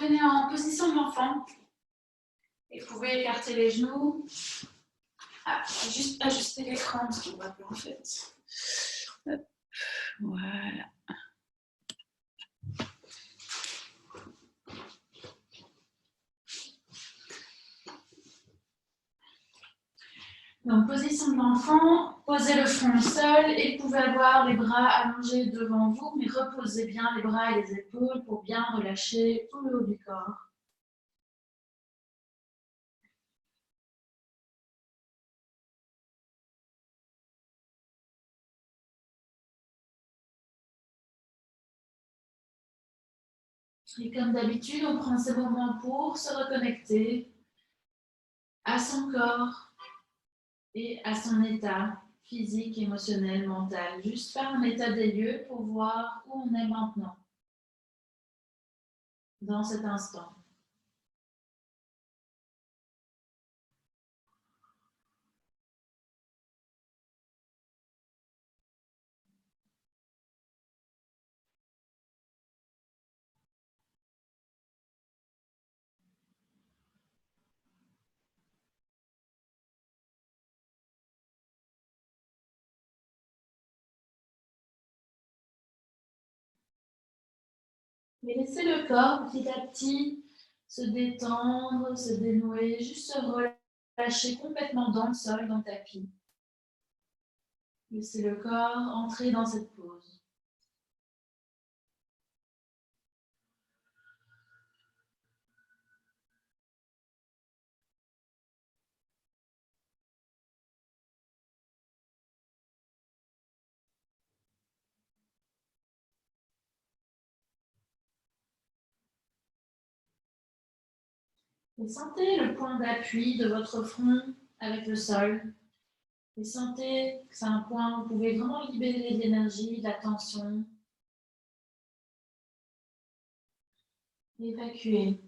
Revenez en position de l'enfant. Et vous pouvez écarter les genoux. Ah, juste ajuster l'écran, ce qu'on voit plus en fait. Hop, voilà. Donc, position de l'enfant, posez le front au sol et vous pouvez avoir les bras allongés devant vous, mais reposez bien les bras et les épaules pour bien relâcher tout le haut du corps. Et comme d'habitude, on prend ces moments pour se reconnecter à son corps et à son état physique, émotionnel, mental. Juste faire un état des lieux pour voir où on est maintenant, dans cet instant. Et laissez le corps petit à petit se détendre, se dénouer, juste se relâcher complètement dans le sol, dans le tapis. Laissez le corps entrer dans cette pause. Et sentez le point d'appui de votre front avec le sol. Et sentez que c'est un point où vous pouvez vraiment libérer de l'énergie, de la tension. Évacuer.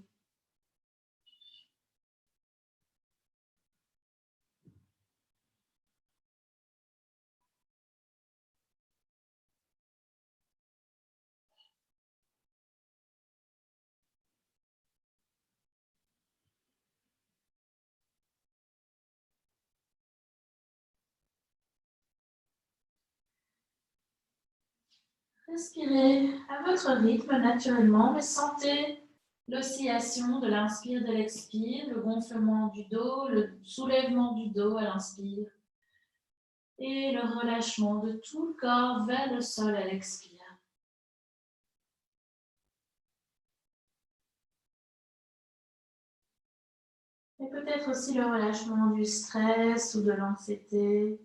Respirez à votre rythme naturellement, mais sentez l'oscillation de l'inspire, de l'expire, le gonflement du dos, le soulèvement du dos à l'inspire et le relâchement de tout le corps vers le sol à l'expire. Et peut-être aussi le relâchement du stress ou de l'anxiété,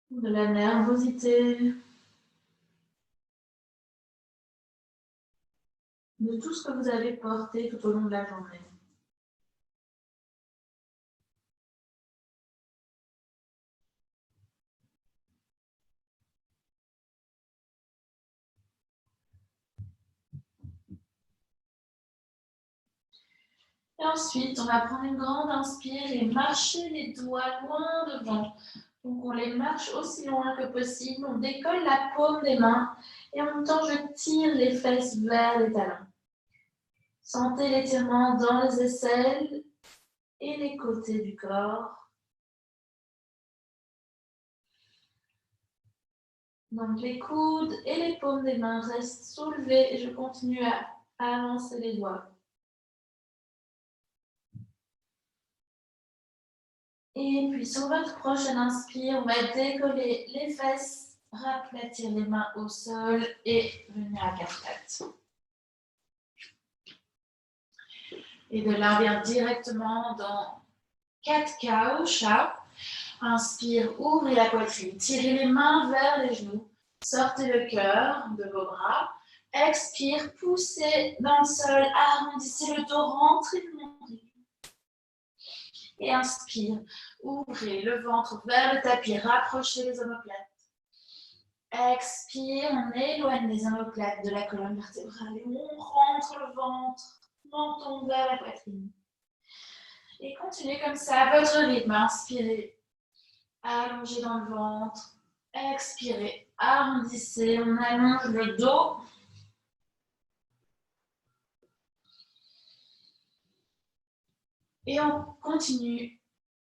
ou de la nervosité, de tout ce que vous avez porté tout au long de la journée. Et ensuite, on va prendre une grande inspire et marcher les doigts loin devant. Donc, on les marche aussi loin que possible. On décolle la paume des mains et en même temps, je tire les fesses vers les talons. Sentez l'étirement dans les aisselles et les côtés du corps. Donc, les coudes et les paumes des mains restent soulevés et je continue à avancer les doigts. Et puis, sur votre prochaine inspire, on va décoller les fesses, raplatir les mains au sol et venir à quatre pattes. Et de là, on vient directement dans 4K au chat. Inspire, ouvrez la poitrine, tirez les mains vers les genoux, sortez le cœur de vos bras. Expire, poussez dans le sol, arrondissez le dos, rentrez le nombril. Et inspire, ouvrez le ventre vers le tapis, rapprochez les omoplates. Expire, on éloigne les omoplates de la colonne vertébrale et on rentre le ventre, menton vers la poitrine. Et continuez comme ça à votre rythme. Inspirez, allongez dans le ventre. Expirez, arrondissez, on allonge le dos. Et on continue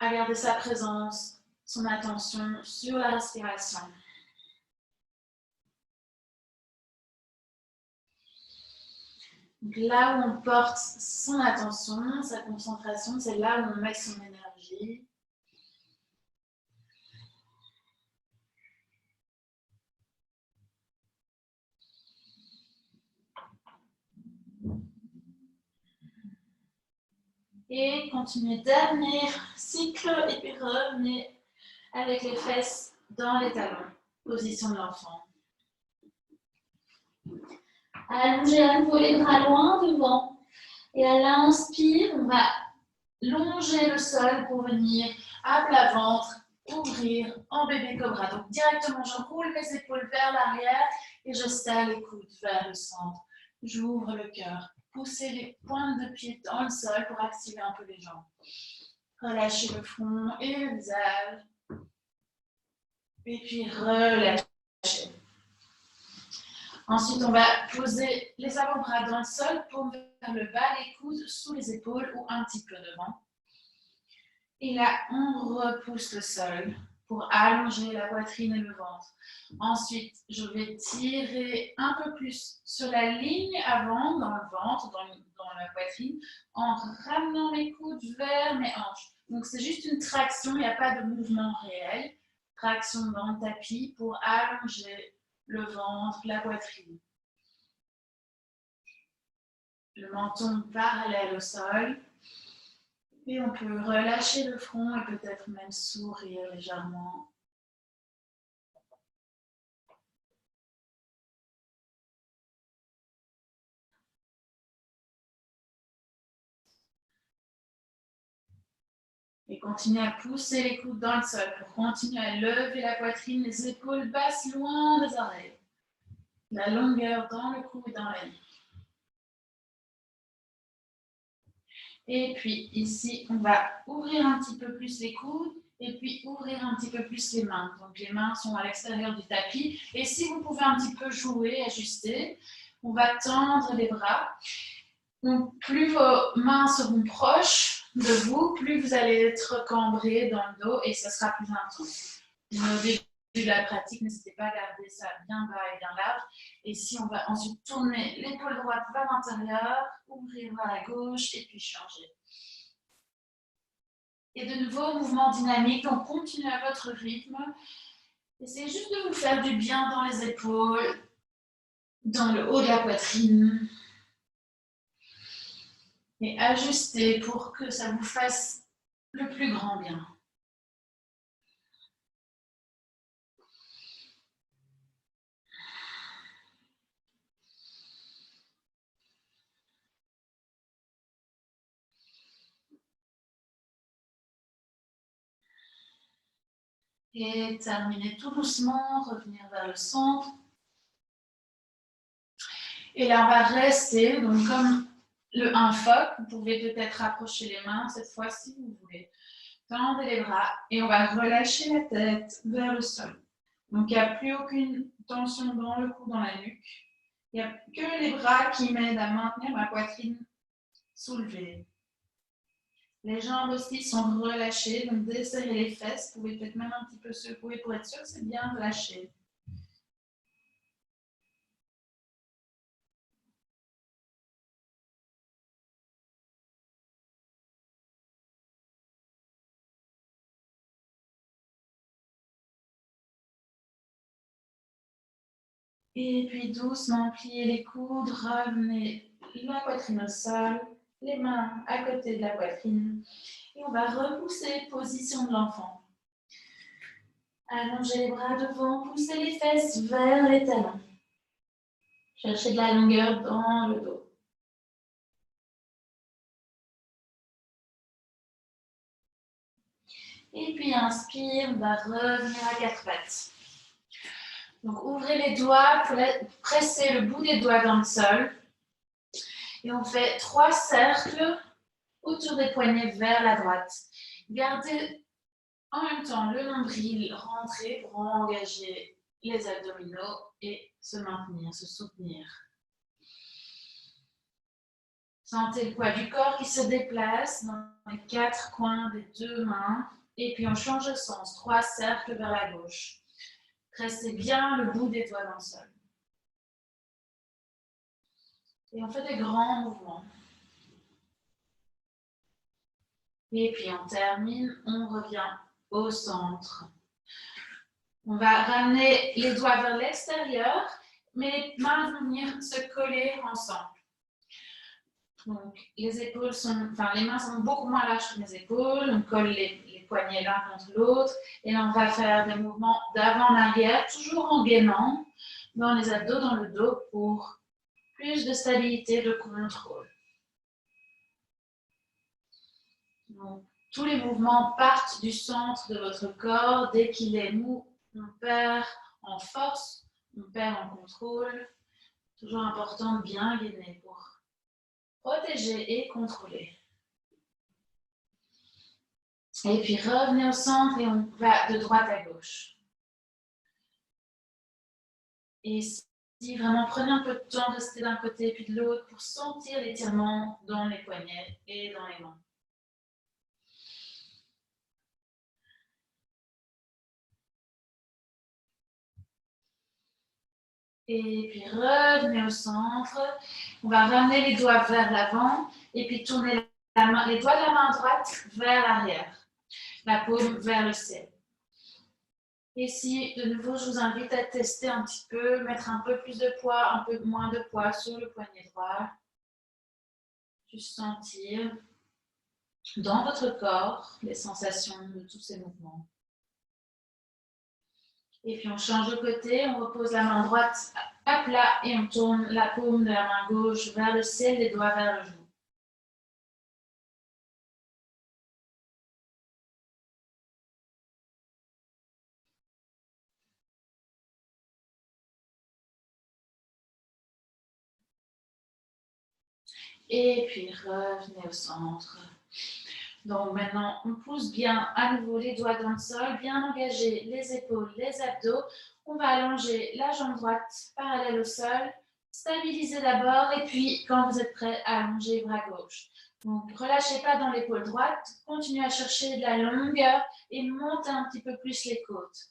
à garder sa présence, son attention sur la respiration. Donc là où on porte son attention, sa concentration, c'est là où on met son énergie. Et continuez dernier cycle et puis revenez avec les fesses dans les talons, position de l'enfant. Allongez à nouveau les bras loin devant. Et à l'inspire, on va longer le sol pour venir à plat ventre, ouvrir en bébé cobra. Donc directement, je roule mes épaules vers l'arrière et je serre les coudes vers le centre. J'ouvre le cœur. Poussez les pointes de pied dans le sol pour activer un peu les jambes. Relâchez le front et le visage. Et puis relâchez. Ensuite, on va poser les avant-bras dans le sol pour vers le bas, les coudes sous les épaules ou un petit peu devant. Et là, on repousse le sol pour allonger la poitrine et le ventre. Ensuite, je vais tirer un peu plus sur la ligne avant, dans le ventre, dans la poitrine, en ramenant mes coudes vers mes hanches. Donc, c'est juste une traction, il n'y a pas de mouvement réel. Traction dans le tapis pour allonger le ventre, la poitrine. Le menton parallèle au sol. Et on peut relâcher le front et peut-être même sourire légèrement. Et continuez à pousser les coudes dans le sol pour continuer à lever la poitrine, les épaules basses loin des oreilles. La longueur dans le cou et dans la nuque. Et puis ici, on va ouvrir un petit peu plus les coudes et puis ouvrir un petit peu plus les mains. Donc les mains sont à l'extérieur du tapis. Et si vous pouvez un petit peu jouer, ajuster, on va tendre les bras. Donc plus vos mains seront proches de vous, plus vous allez être cambré dans le dos et ça sera plus intense. Au début de la pratique, n'hésitez pas à garder ça bien bas et bien large. Et si on va ensuite tourner l'épaule droite vers l'intérieur, ouvrir vers la gauche et puis changer. Et de nouveau, mouvement dynamique, on continue à votre rythme. Essayez juste de vous faire du bien dans les épaules, dans le haut de la poitrine. Et ajustez pour que ça vous fasse le plus grand bien. Et terminez tout doucement, revenir vers le centre. Et là, on va rester, donc comme un phoque, vous pouvez peut-être rapprocher les mains cette fois si vous voulez. Tendez les bras et on va relâcher la tête vers le sol. Donc, il n'y a plus aucune tension dans le cou, dans la nuque. Il n'y a que les bras qui m'aident à maintenir ma poitrine soulevée. Les jambes aussi sont relâchées, donc desserrez les fesses. Vous pouvez peut-être même un petit peu secouer pour être sûr que c'est bien relâché. Et puis doucement, pliez les coudes, ramenez la poitrine au sol, les mains à côté de la poitrine. Et on va repousser, position de l'enfant. Allongez les bras devant, poussez les fesses vers les talons. Cherchez de la longueur dans le dos. Et puis inspire, on va revenir à quatre pattes. Donc ouvrez les doigts, pressez le bout des doigts dans le sol. Et on fait 3 cercles autour des poignets vers la droite. Gardez en même temps le nombril rentré pour engager les abdominaux et se maintenir, se soutenir. Sentez le poids du corps qui se déplace dans les 4 coins des 2 mains. Et puis on change de sens. 3 cercles vers la gauche. Pressez bien le bout des doigts dans le sol. Et on fait des grands mouvements. Et puis on termine, on revient au centre. On va ramener les doigts vers l'extérieur, mais les mains vont venir se coller ensemble. Donc les mains sont beaucoup moins larges que les épaules. On colle les poignets l'un contre l'autre. Et là, on va faire des mouvements d'avant en arrière, toujours en gainant, dans les abdos, dans le dos, pour plus de stabilité, de contrôle. Donc, tous les mouvements partent du centre de votre corps. Dès qu'il est mou, on perd en force, on perd en contrôle. Toujours important de bien gainer pour protéger et contrôler. Et puis revenez au centre et on va de droite à gauche. Et si vraiment prenez un peu de temps, restez d'un côté puis de l'autre pour sentir l'étirement dans les poignets et dans les mains. Et puis revenez au centre. On va ramener les doigts vers l'avant et puis tourner les doigts de la main droite vers l'arrière. La paume vers le ciel. Ici, de nouveau, je vous invite à tester un petit peu, mettre un peu plus de poids, un peu moins de poids sur le poignet droit. Juste sentir dans votre corps les sensations de tous ces mouvements. Et puis on change de côté, on repose la main droite à plat et on tourne la paume de la main gauche vers le ciel, les doigts vers le genou. Et puis revenez au centre. Donc maintenant, on pousse bien à nouveau les doigts dans le sol, bien engager les épaules, les abdos. On va allonger la jambe droite parallèle au sol, stabiliser d'abord et puis quand vous êtes prêt, allonger bras gauche. Donc relâchez pas dans l'épaule droite, continuez à chercher de la longueur et montez un petit peu plus les côtes.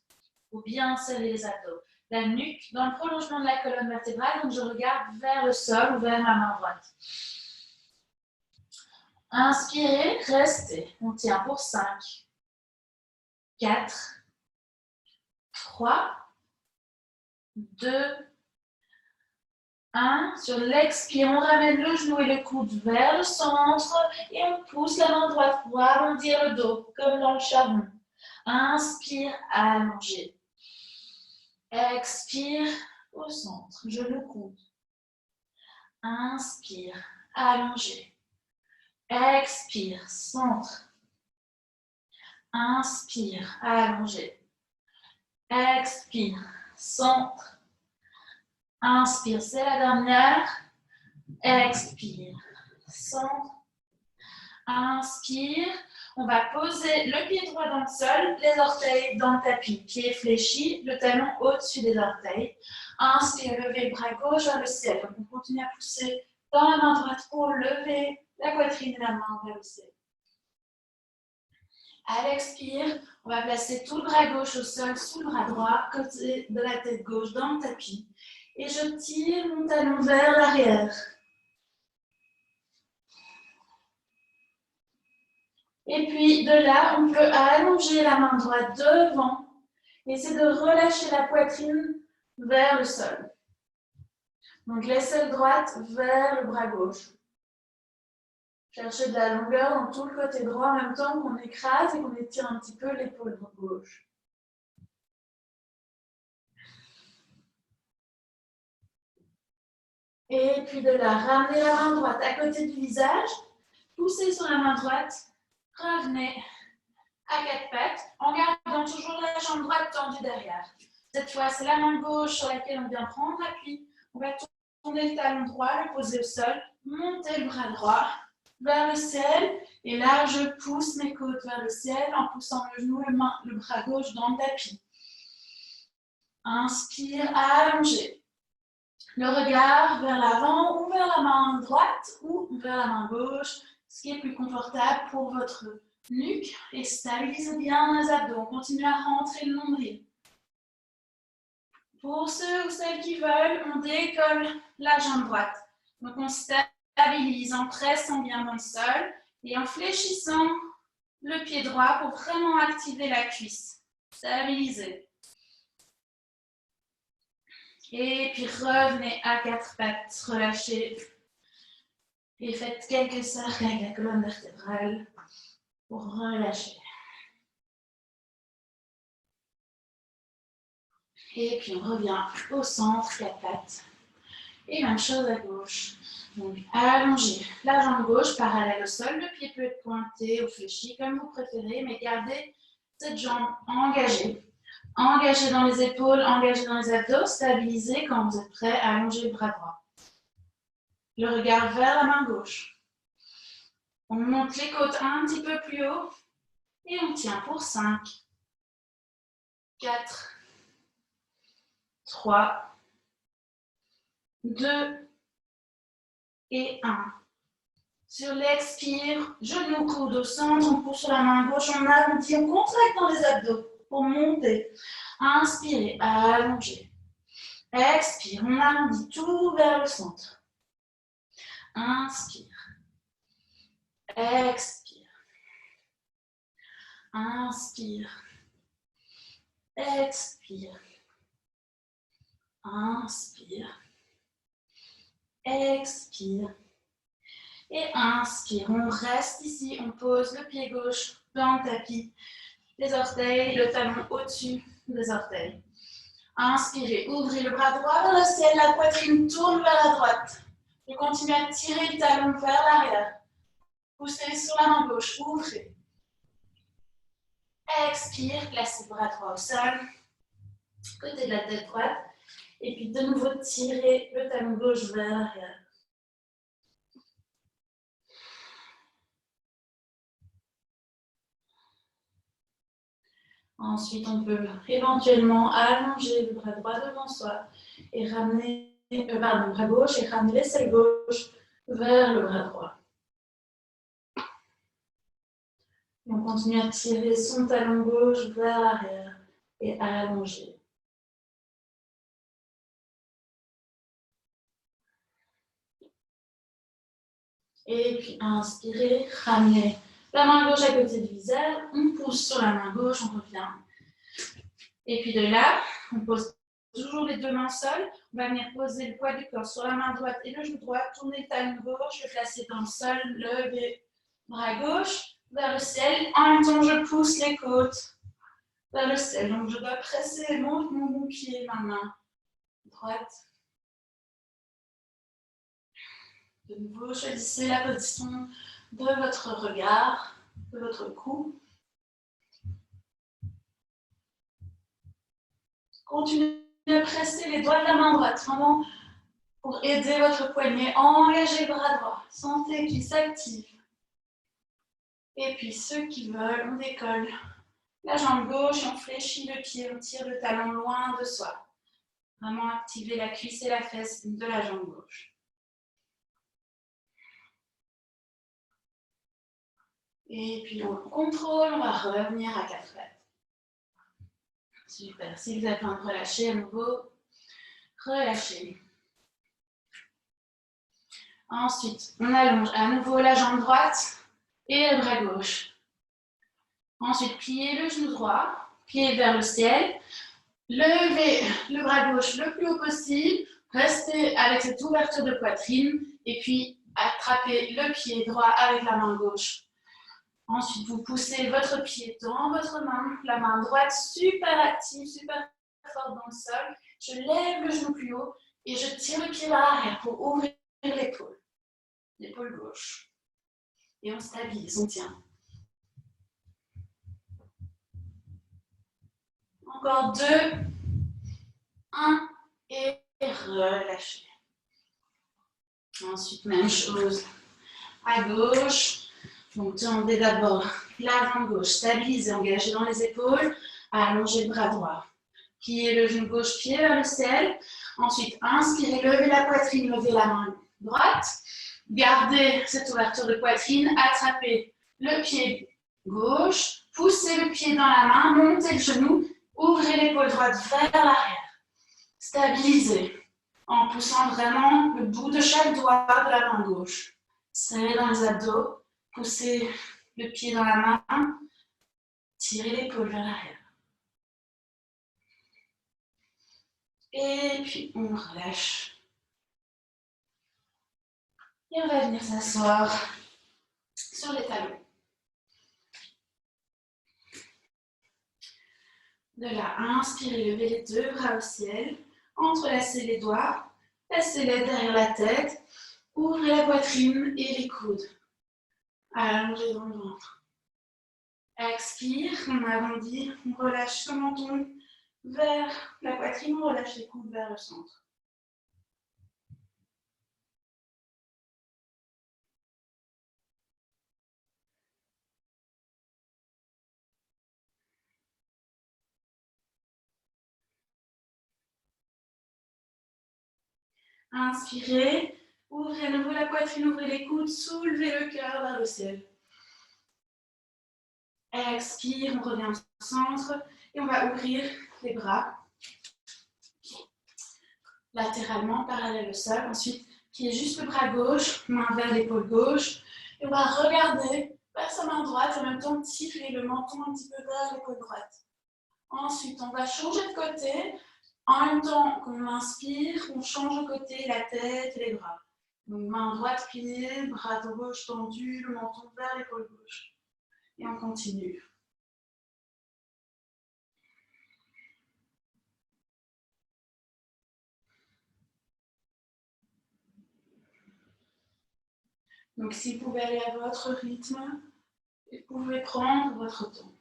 Ou bien serrer les abdos. La nuque dans le prolongement de la colonne vertébrale, donc je regarde vers le sol ou vers ma main droite. Inspirez, restez. On tient pour 5, 4, 3, 2, 1. Sur l'expire, on ramène le genou et le coude vers le centre et on pousse la main droite pour arrondir le dos, comme dans le charon. Inspire, allongez. Expire, au centre, genou, coude. Inspire, allongez. Expire, centre. Inspire, allongé. Expire, centre. Inspire, c'est la dernière. Expire, centre. Inspire. On va poser le pied droit dans le sol, les orteils dans le tapis. Pied fléchi, le talon au-dessus des orteils. Inspire, levez le bras gauche vers le ciel. Donc on continue à pousser dans la main droite pour lever la poitrine et la main vers le ciel. À l'expire, on va placer tout le bras gauche au sol, sous le bras droit, côté de la tête gauche dans le tapis. Et je tire mon talon vers l'arrière. Et puis de là, on peut allonger la main droite devant. Et c'est de relâcher la poitrine vers le sol. Donc l'aisselle droite vers le bras gauche. Cherchez de la longueur dans tout le côté droit en même temps qu'on écrase et qu'on étire un petit peu l'épaule gauche. Et puis de là, ramenez la main droite à côté du visage, poussez sur la main droite, revenez à quatre pattes en gardant toujours la jambe droite tendue derrière. Cette fois, c'est la main gauche sur laquelle on vient prendre appui. On va tourner le talon droit, le poser au sol, monter le bras droit vers le ciel. Et là, je pousse mes côtes vers le ciel en poussant le genou, le bras gauche dans le tapis. Inspire, allongez. Le regard vers l'avant ou vers la main droite ou vers la main gauche, ce qui est plus confortable pour votre nuque. Et stabilisez bien les abdos. Continuez à rentrer le nombril. Pour ceux ou celles qui veulent, on décolle la jambe droite. Donc on stabilise en pressant bien dans le sol et en fléchissant le pied droit pour vraiment activer la cuisse. Stabilisez. Et puis revenez à quatre pattes, relâchez. Et faites quelques cercles avec la colonne vertébrale pour relâcher. Et puis on revient au centre, quatre pattes. Et même chose à gauche. Donc allongez la jambe gauche parallèle au sol. Le pied peut être pointé ou fléchi comme vous préférez, mais gardez cette jambe engagée. Engagée dans les épaules, engagée dans les abdos. Stabilisez quand vous êtes prêt à allonger le bras droit. Le regard vers la main gauche. On monte les côtes un petit peu plus haut et on tient pour 5, 4, 3, 2 et 1. Sur l'expire, genou, coude au centre, on pousse sur la main gauche, on arrondit, on contracte dans les abdos pour monter. Inspirez, allongez. Expire, on arrondit tout vers le centre. Inspire. Expire. Inspire. Expire. Inspire. Expire. Et inspire. On reste ici, on pose le pied gauche dans le tapis. Les orteils, le talon au-dessus des orteils. Inspirez, ouvrez le bras droit vers le ciel, la poitrine tourne vers la droite. Et continuez à tirer le talon vers l'arrière. Poussez sur la main gauche, ouvrez. Expire, placez le bras droit au sol, côté de la tête droite. Et puis de nouveau, tirez le talon gauche vers l'arrière. Ensuite, on peut éventuellement allonger le bras droit devant soi et ramener, le bras gauche et ramener l'aisselle gauche vers le bras droit. Et on continue à tirer son talon gauche vers l'arrière et à allonger. Et puis inspirez, ramenez la main gauche à côté du visage, on pousse sur la main gauche, on revient. Et puis de là, on pose toujours les deux mains au sol. On va venir poser le poids du corps sur la main droite et le genou droit, tourner le talon gauche, le placer dans le sol, lever bras gauche vers le ciel. En même temps, je pousse les côtes vers le ciel. Donc je dois presser mon bon pied, ma main droite. De nouveau, choisissez la position de votre regard, de votre cou. Continuez à presser les doigts de la main droite, vraiment pour aider votre poignet. Engagez le bras droit, sentez qu'il s'active. Et puis ceux qui veulent, on décolle la jambe gauche, on fléchit le pied, on tire le talon loin de soi. Vraiment activer la cuisse et la fesse de la jambe gauche. Et puis on contrôle, on va revenir à quatre pattes. Super, si vous avez besoin de relâcher à nouveau, relâchez. Ensuite, on allonge à nouveau la jambe droite et le bras gauche. Ensuite, pliez le genou droit, pied vers le ciel. Levez le bras gauche le plus haut possible. Restez avec cette ouverture de poitrine. Et puis, attrapez le pied droit avec la main gauche. Ensuite, vous poussez votre pied dans votre main. La main droite super active, super forte dans le sol. Je lève le genou plus haut et je tire le pied vers l'arrière pour ouvrir l'épaule. L'épaule gauche. Et on stabilise, on tient. Encore 2, 1 et relâchez. Ensuite, même chose à gauche. Donc, tendez d'abord la jambe gauche, stabilisez, engagez dans les épaules, allongez le bras droit. Pliez le genou gauche, pied vers le ciel. Ensuite, inspirez, levez la poitrine, levez la main droite. Gardez cette ouverture de poitrine, attrapez le pied gauche, poussez le pied dans la main, montez le genou, ouvrez l'épaule droite vers l'arrière. Stabilisez en poussant vraiment le bout de chaque doigt de la main gauche. Serrez dans les abdos, poussez le pied dans la main, tirez l'épaule vers l'arrière. Et puis on relâche. Et on va venir s'asseoir sur les talons. De là, inspirez, levez les deux bras au ciel, entrelacez les doigts, placez-les derrière la tête, ouvrez la poitrine et les coudes. Allongez dans le ventre. Expire, on arrondit, on relâche le menton vers la poitrine, on relâche les coudes vers le centre. Inspirez, ouvrez à nouveau la poitrine, ouvrez les coudes, soulevez le cœur vers le ciel. Expire, on revient au centre et on va ouvrir les bras latéralement, parallèle au sol. Ensuite, pied juste le bras gauche, main vers l'épaule gauche. Et on va regarder vers sa main droite et en même temps tirer le menton un petit peu vers l'épaule droite. Ensuite, on va changer de côté. En même temps qu'on inspire, on change de côté la tête et les bras. Donc, main droite pliée, bras gauche tendu, le menton vers l'épaule gauche. Et on continue. Donc, si vous pouvez aller à votre rythme, vous pouvez prendre votre temps.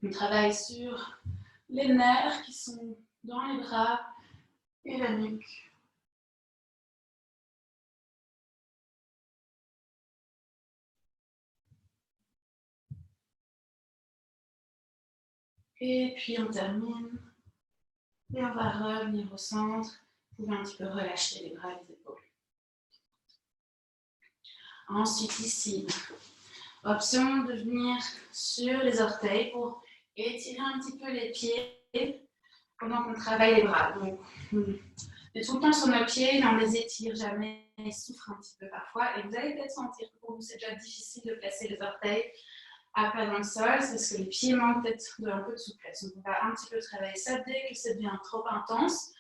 On travaille sur les nerfs qui sont dans les bras et la nuque. Et puis on termine. Et on va revenir au centre. Vous pouvez un petit peu relâcher les bras et les épaules. Ensuite ici, option de venir sur les orteils pour étirer un petit peu les pieds pendant qu'on travaille les bras. Donc, on est tout le temps sur nos pieds, mais on les étire jamais, ils souffrent un petit peu parfois. Et vous allez peut-être sentir que pour vous, c'est déjà difficile de placer les orteils à plat dans le sol, c'est parce que les pieds manquent peut-être un peu de souplesse. Donc, on va un petit peu travailler ça. Dès que ça devient trop intense,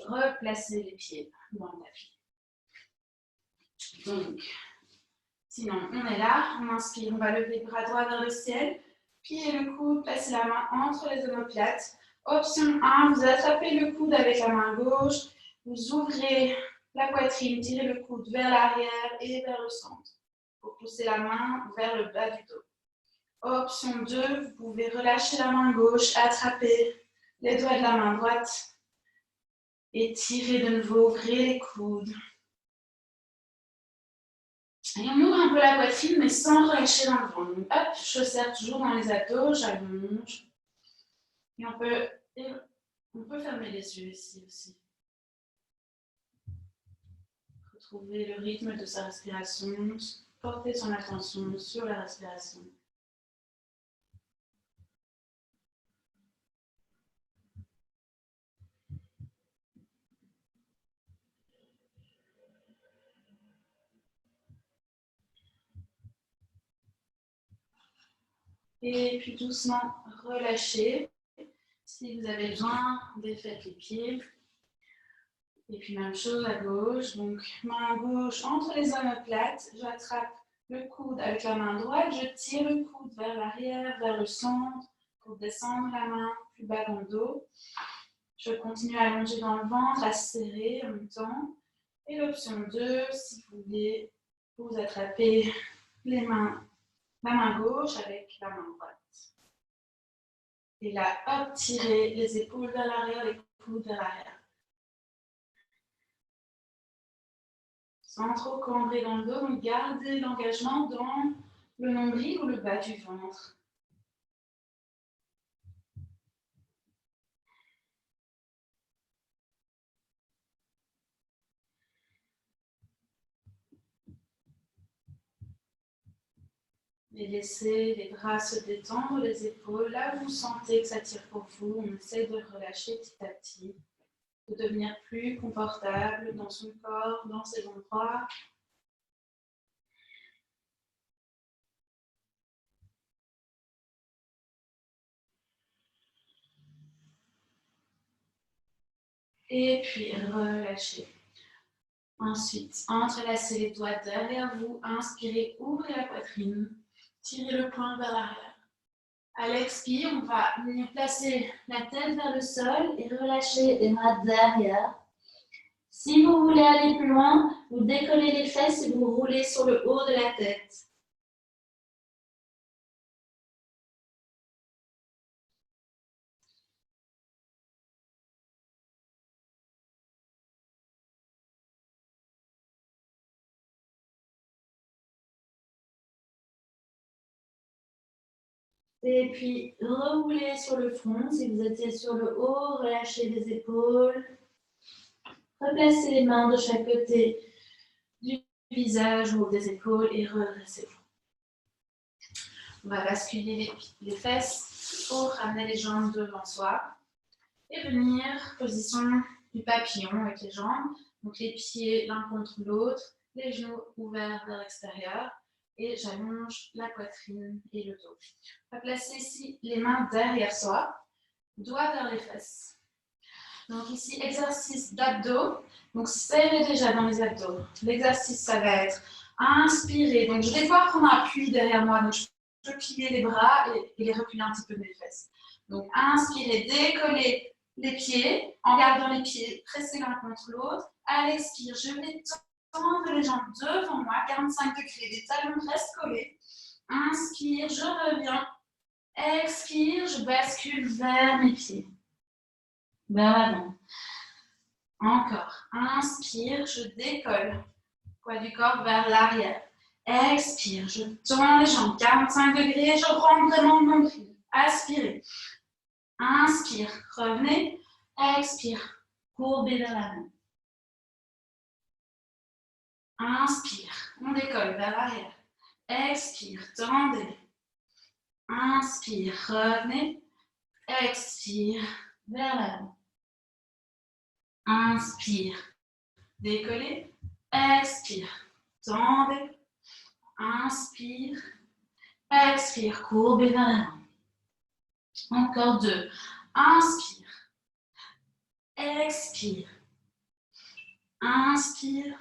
replacer les pieds dans le tapis. Donc, sinon, on est là, on inspire, on va lever le bras droit vers le ciel, plier le coude, placer la main entre les omoplates. Option 1, vous attrapez le coude avec la main gauche, vous ouvrez la poitrine, tirez le coude vers l'arrière et vers le centre pour pousser la main vers le bas du dos. Option 2, vous pouvez relâcher la main gauche, attraper les doigts de la main droite et tirer de nouveau, ouvrez les coudes. Et on ouvre un peu la poitrine, mais sans relâcher dans le ventre. Donc, hop, je serre toujours dans les abdos, j'allonge. Et on peut fermer les yeux ici aussi. Retrouver le rythme de sa respiration, porter son attention sur la respiration. Et puis doucement relâcher. Si vous avez besoin, défaites les pieds. Et puis même chose à gauche. Donc main gauche entre les omoplates. J'attrape le coude avec la main droite. Je tire le coude vers l'arrière, vers le centre pour descendre la main plus bas dans le dos. Je continue à allonger dans le ventre, à serrer en même temps. Et l'option 2, si vous voulez, vous attrapez la main gauche avec la main droite. Et là, hop, tirez les épaules vers l'arrière, les coudes vers l'arrière. Sans trop cambrer dans le dos, donc gardez l'engagement dans le nombril ou le bas du ventre. Et laissez les bras se détendre, les épaules. Là où vous sentez que ça tire pour vous, on essaie de relâcher petit à petit, de devenir plus confortable dans son corps, dans ses endroits. Et puis relâchez. Ensuite, entrelacez les doigts derrière vous. Inspirez, ouvrez la poitrine. Tirez le poing vers l'arrière. À l'expire, on va venir placer la tête vers le sol et relâcher les bras derrière. Si vous voulez aller plus loin, vous décollez les fesses et vous roulez sur le haut de la tête. Et puis, reroulez sur le front. Si vous étiez sur le haut, relâchez les épaules. Replacez les mains de chaque côté du visage ou des épaules et redressez-vous. On va basculer les fesses pour ramener les jambes devant soi et venir position du papillon avec les jambes. Donc les pieds l'un contre l'autre, les genoux ouverts vers l'extérieur et j'allonge la poitrine et le dos. On va placer ici les mains derrière soi, doigts vers les fesses. Donc ici, exercice d'abdos. Donc serrez déjà dans les abdos. L'exercice, ça va être inspirer. Donc je vais devoir prendre un appui derrière moi. Donc je peux plier les bras et les reculer un petit peu mes fesses. Donc inspirez, décollez les pieds en gardant les pieds pressés l'un contre l'autre. À l'expire, je vais tendre les jambes devant moi, 45 degrés, les talons restent collés. Inspire, je reviens. Expire, je bascule vers mes pieds. Vers l'avant. Encore. Inspire, je décolle. Poids du corps vers l'arrière. Expire, je tends les jambes, 45 degrés, je rentre vraiment le nombril. Aspirez. Inspire, revenez. Expire, courbez vers l'avant. Inspire, on décolle vers l'arrière. Expire, tendez. Inspire, revenez. Expire, vers l'avant. Inspire, décollez. Expire, tendez. Inspire. Expire, courbez vers l'avant. Encore 2. Inspire. Expire. Inspire.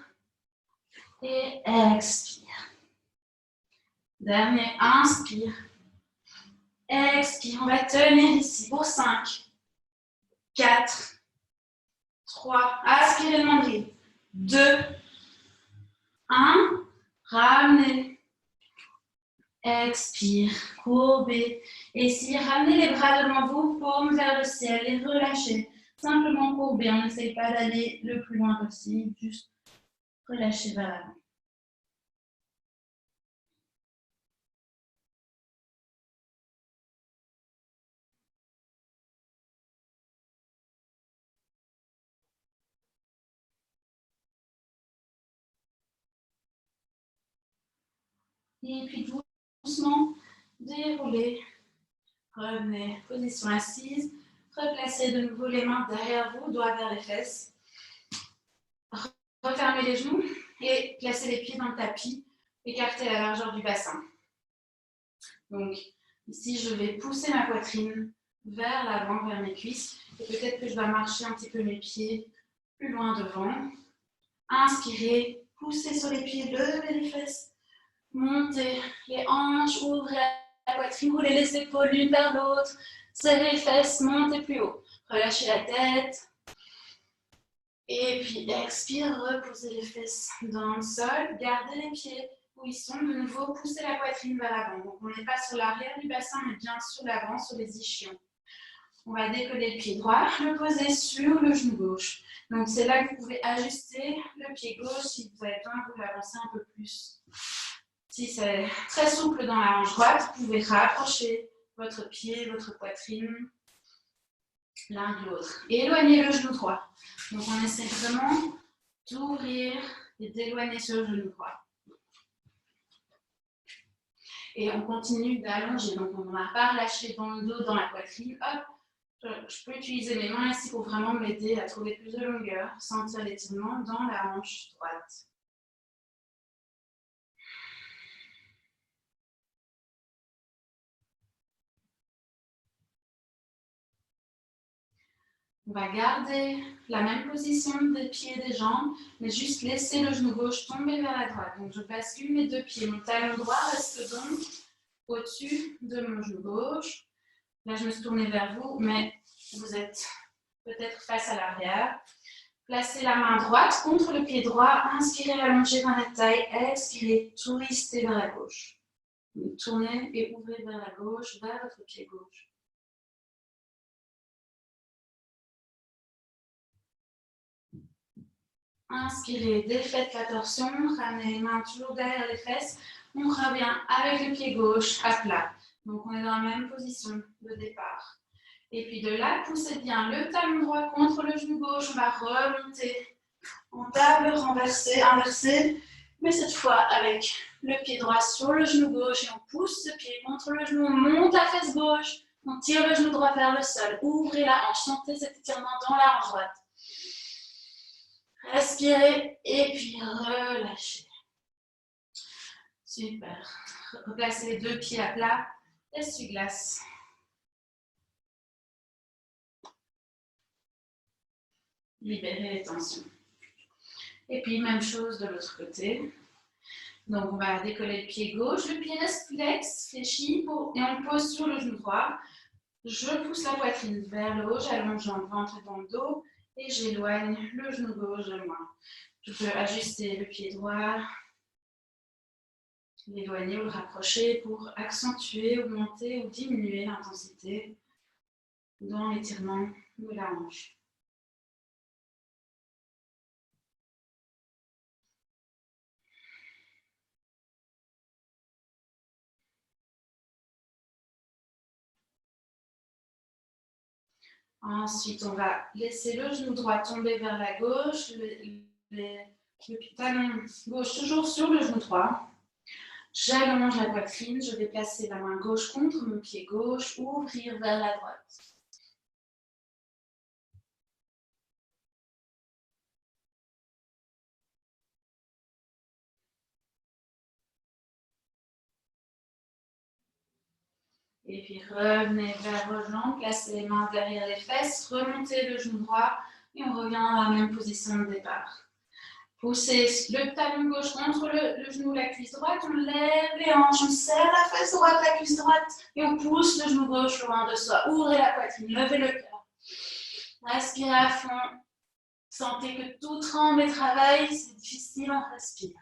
Et expire. Dernier, inspire. Expire. On va tenir ici pour 5, 4, 3. Aspirez le nombril. 2, 1. Ramenez. Expire, courbez. Et si ramenez les bras devant vous, paume vers le ciel et relâchez. Simplement courbez, on n'essaye pas d'aller le plus loin possible, juste relâchez vers l'avant. Et puis doucement, déroulez. Revenez, position assise. Replacez de nouveau les mains derrière vous, doigts vers les fesses. Refermez les genoux et placez les pieds dans le tapis, écartez la largeur du bassin. Donc ici, je vais pousser ma poitrine vers l'avant, vers mes cuisses. Et peut-être que je vais marcher un petit peu mes pieds plus loin devant. Inspirez, poussez sur les pieds, levez les fesses. Montez les hanches, ouvrez la poitrine, roulez les épaules l'une vers l'autre. Serrez les fesses, montez plus haut. Relâchez la tête. Et puis expire, reposez les fesses dans le sol. Gardez les pieds où ils sont. De nouveau, poussez la poitrine vers l'avant. Donc on n'est pas sur l'arrière du bassin, mais bien sur l'avant, sur les ischions. On va décoller le pied droit, le poser sur le genou gauche. Donc c'est là que vous pouvez ajuster le pied gauche si vous avez besoin, vous l'avancez un peu plus. Si c'est très souple dans la hanche droite, vous pouvez rapprocher votre pied, votre poitrine, l'un de l'autre. Et éloignez le genou droit. Donc on essaie vraiment d'ouvrir et d'éloigner ce genou droit. Et on continue d'allonger. Donc, on ne va pas relâcher dans le dos, dans la poitrine. Hop, je peux utiliser mes mains ici pour vraiment m'aider à trouver plus de longueur, sentir l'étirement dans la hanche droite. On va garder la même position des pieds et des jambes, mais juste laisser le genou gauche tomber vers la droite. Donc, je bascule mes deux pieds. Mon talon droit reste donc au-dessus de mon genou gauche. Là, je me suis tournée vers vous, mais vous êtes peut-être face à l'arrière. Placez la main droite contre le pied droit. Inspirez, allongez dans la taille. Expirez, twistez vers la gauche. Tournez et ouvrez vers la gauche, vers votre pied gauche. Inspirez, défaites la torsion, ramenez les mains toujours derrière les fesses. On revient avec le pied gauche à plat. Donc, on est dans la même position de départ. Et puis de là, poussez bien le talon droit contre le genou gauche. On va remonter en table renversée, inversée. Mais cette fois avec le pied droit sur le genou gauche et on pousse ce pied contre le genou. On monte la fesse gauche. On tire le genou droit vers le sol. Ouvrez la hanche. Sentez cet étirement dans la hanche droite. Respirez et puis relâchez. Super. Replacez les deux pieds à plat. Essuie-glace. Libérez les tensions. Et puis, même chose de l'autre côté. Donc, on va décoller le pied gauche. Le pied reste flex, fléchi, et on pose sur le genou droit. Je pousse la poitrine vers le haut, j'allonge dans le ventre et dans le dos. Et j'éloigne le genou gauche de moi. Je peux ajuster le pied droit, l'éloigner ou le rapprocher pour accentuer, augmenter ou diminuer l'intensité dans l'étirement de la hanche. Ensuite, on va laisser le genou droit tomber vers la gauche, le talon gauche toujours sur le genou droit. J'allonge la poitrine, je vais placer la main gauche contre mon pied gauche, ouvrir vers la droite. Et puis revenez vers vos jambes, placez les mains derrière les fesses, remontez le genou droit et on revient à la même position de départ. Poussez le talon gauche contre le genou, la cuisse droite, on lève les hanches, on serre la fesse droite, la cuisse droite et on pousse le genou gauche loin de soi. Ouvrez la poitrine, levez le cœur. Respirez à fond. Sentez que tout tremble et travaille, c'est difficile, on respire.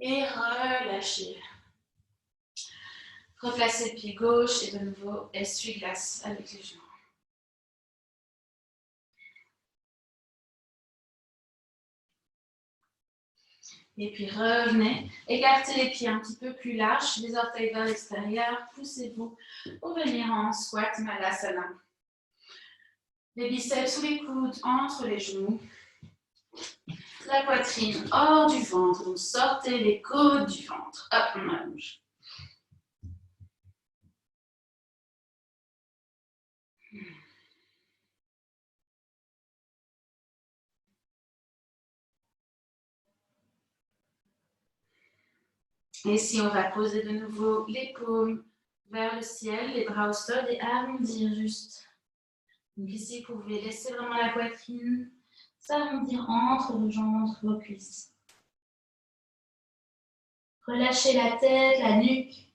Et relâchez. Replacez le pied gauche et de nouveau essuie-glace avec les genoux. Et puis revenez, écartez les pieds un petit peu plus larges, les orteils vers l'extérieur, poussez-vous pour venir en squat Malasana. Les biceps sous les coudes, entre les genoux. La poitrine hors du ventre, donc sortez les côtes du ventre. Hop, on allonge. Et si on va poser de nouveau les paumes vers le ciel, les bras au sol et arrondir juste. Donc ici, vous pouvez laisser vraiment la poitrine s'arrondir entre vos jambes, entre vos cuisses. Relâchez la tête, la nuque.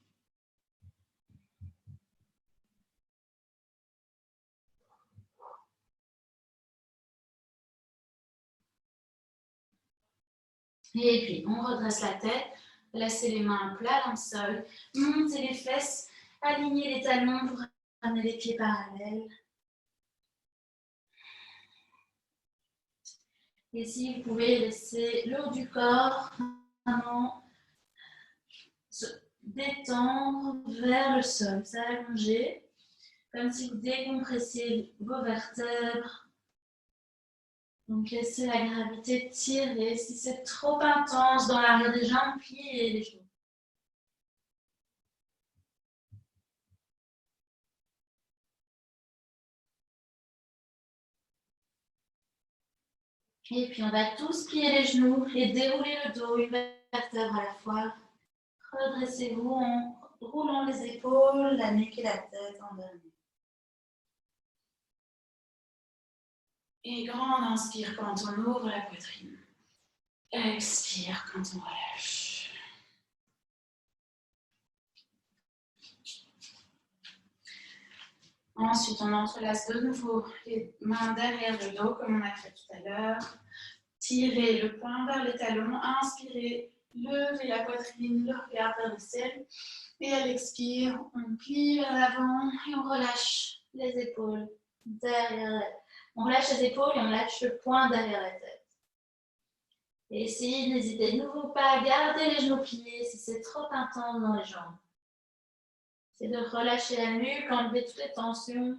Et puis, on redresse la tête. Placez les mains plat dans le sol. Montez les fesses. Alignez les talons pour ramener les pieds parallèles. Et si vous pouvez laisser le haut du corps vraiment se détendre vers le sol, s'allonger, comme si vous décompressiez vos vertèbres. Donc, laissez la gravité tirer. Si c'est trop intense dans l'arrière des jambes, pliez les genoux. Et puis, on va tous plier les genoux et dérouler le dos, une vertèbre à la fois. Redressez-vous en roulant les épaules, la nuque et la tête en dernier. Et grande inspire quand on ouvre la poitrine. Expire quand on relâche. Ensuite, on entrelace de nouveau les mains derrière le dos, comme on a fait tout à l'heure. Tirez le poing vers les talons. Inspirez, levez la poitrine, le regard vers le ciel. Et à l'expire, on plie vers l'avant et on relâche les épaules derrière. On relâche les épaules et on lâche le poing derrière la tête. Et essayez, n'hésitez de nouveau pas à garder les genoux pliés si c'est trop intense dans les jambes. C'est de relâcher la nuque, enlever toutes les tensions.